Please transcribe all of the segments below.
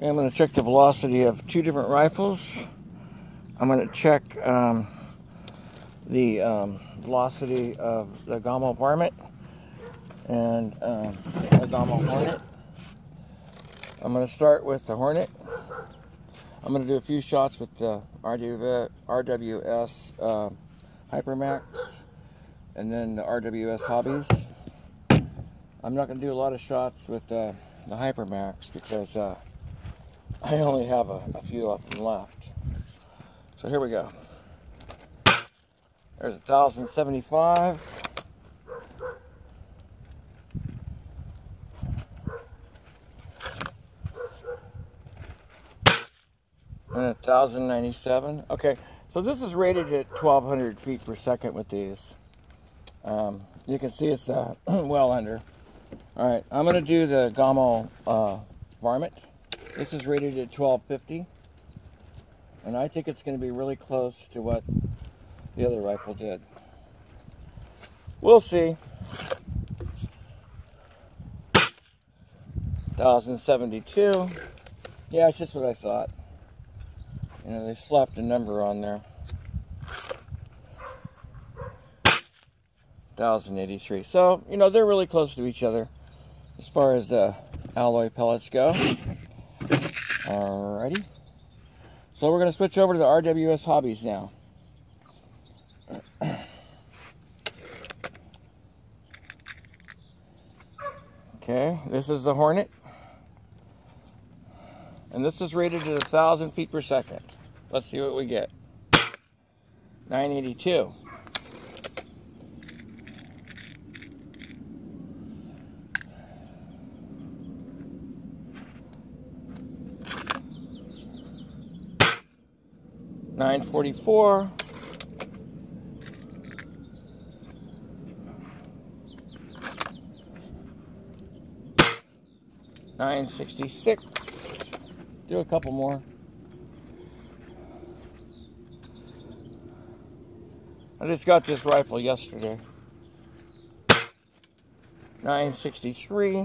Okay, I'm going to check the velocity of two different rifles. I'm going to check the velocity of the GAMO Varmint and the GAMO Hornet. I'm going to start with the Hornet. I'm going to do a few shots with the RWS Hypermax and then the RWS Hobbies. I'm not going to do a lot of shots with the Hypermax because I only have a few of them left. So here we go. There's 1,075. And 1,097. Okay, so this is rated at 1,200 feet per second with these. You can see it's well under. All right, I'm going to do the GAMO Varmint. This is rated at 1,250. And I think it's going to be really close to what the other rifle did. We'll see. 1,072. Yeah, it's just what I thought. You know, they slapped a number on there. 1,083. So, you know, they're really close to each other as far as the alloy pellets go. Alrighty. So we're going to switch over to the RWS Hobbies now. Okay, this is the Hornet. And this is rated at 1,000 feet per second. Let's see what we get. 982. $944. $966. Do a couple more. I just got this rifle yesterday. 963.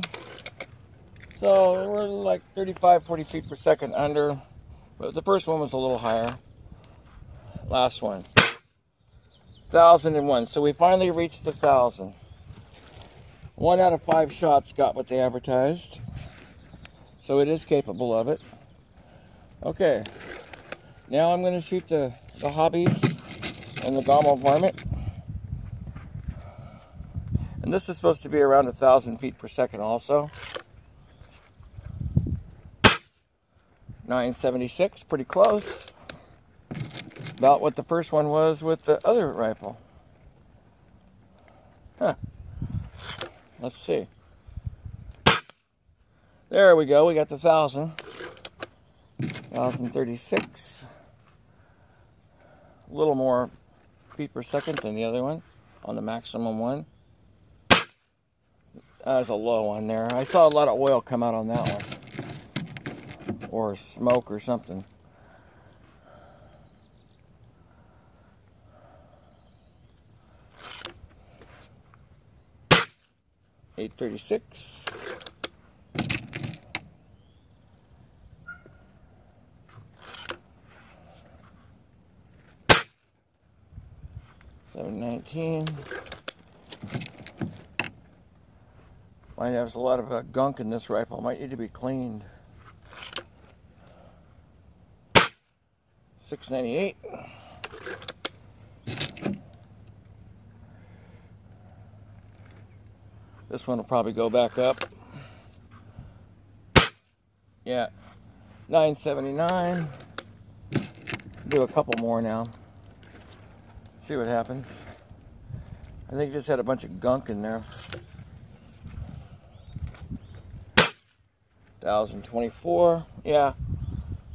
So we're like 35, 40 feet per second under. But the first one was a little higher. Last one. 1,001. So we finally reached 1,000. 1 out of 5 shots got what they advertised. So it is capable of it. Okay. Now I'm going to shoot the Hobbies and the GAMO Varmint. And this is supposed to be around 1,000 feet per second also. 976, pretty close. About what the first one was with the other rifle. Huh. Let's see. There we go, we got the 1,000. 1,036. A little more feet per second than the other one on the maximum one. There's a low one there. I saw a lot of oil come out on that one. Or smoke or something. $836. $719. Might have a lot of gunk in this rifle. Might need to be cleaned. $698. This one will probably go back up. Yeah. $979. Do a couple more now. See what happens. I think it just had a bunch of gunk in there. 1,024. Yeah.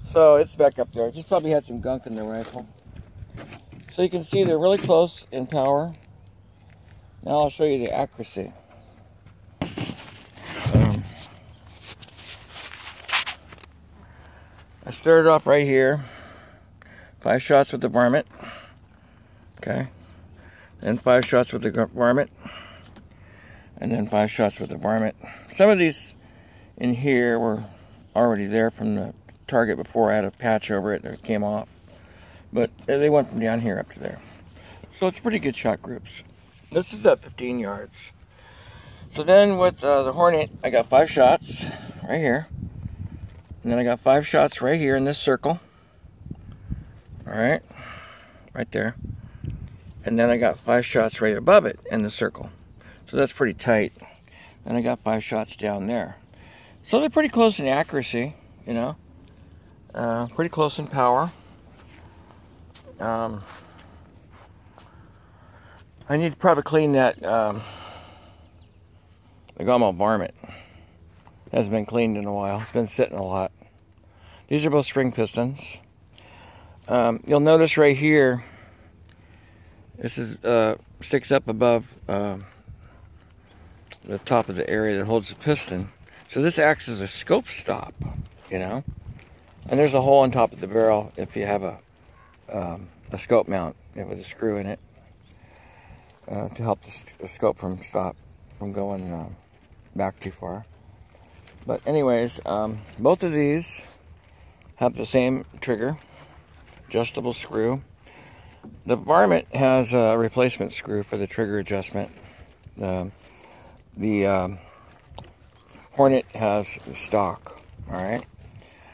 So it's back up there. It just probably had some gunk in the rifle. So you can see they're really close in power. Now I'll show you the accuracy. I started off right here. 5 shots with the Varmint. Okay. Then 5 shots with the Varmint. And then 5 shots with the Varmint. Some of these in here were already there from the target before. I had a patch over it that came off. But they went from down here up to there. So it's pretty good shot groups. This is at 15 yards. So then with the Hornet, I got 5 shots right here. And then I got 5 shots right here in this circle. Alright, right there. And then I got 5 shots right above it in the circle. So that's pretty tight. Then I got 5 shots down there. So they're pretty close in accuracy, you know. Pretty close in power. I need to probably clean that, the GAMO Varmint. Hasn't been cleaned in a while. It's been sitting a lot. These are both spring pistons. You'll notice right here, this is sticks up above the top of the area that holds the piston. So this acts as a scope stop, you know. And there's a hole on top of the barrel if you have a scope mount with a screw in it to help the scope from going back too far. But anyways, both of these have the same trigger, adjustable screw. The Varmint has a replacement screw for the trigger adjustment. The Hornet has stock, all right?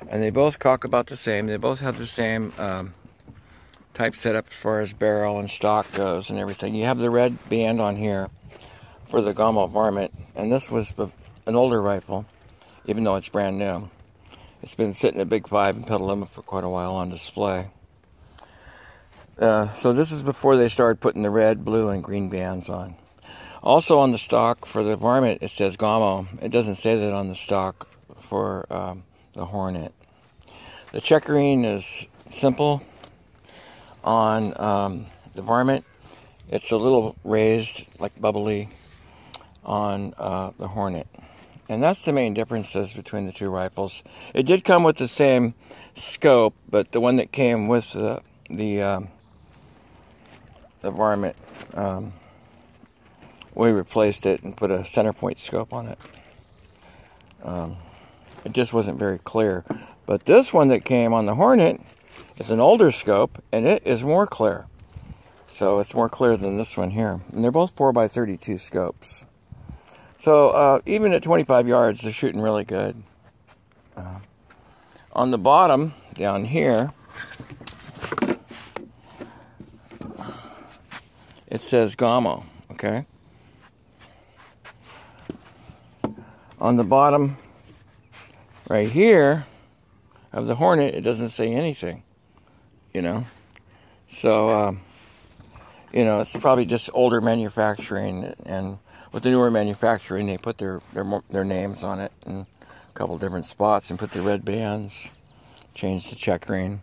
And they both cock about the same. They both have the same type setup as far as barrel and stock goes and everything. You have the red band on here for the GAMO Varmint, and this was an older rifle, even though it's brand new. It's been sitting at Big 5 and Petaluma for quite a while on display. So this is before they started putting the red, blue, and green bands on. Also on the stock for the Varmint, it says GAMO. It doesn't say that on the stock for the Hornet. The checkering is simple. On the Varmint, it's a little raised, like bubbly, on the Hornet. And that's the main differences between the two rifles. It did come with the same scope, but the one that came with the Varmint, we replaced it and put a center point scope on it. It just wasn't very clear. But this one that came on the Hornet is an older scope, and it is more clear. So it's more clear than this one here. And they're both 4x32 scopes. So even at 25 yards, they're shooting really good. On the bottom, down here, it says GAMO, okay? On the bottom, right here, of the Hornet, it doesn't say anything, you know? So, you know, it's probably just older manufacturing, and with the newer manufacturing, they put their names on it in a couple different spots and put the red bands, change the checkering.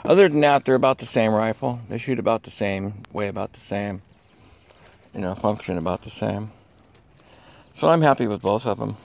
Other than that, they're about the same rifle. They shoot about the same, weigh about the same, you know, function about the same. So I'm happy with both of them.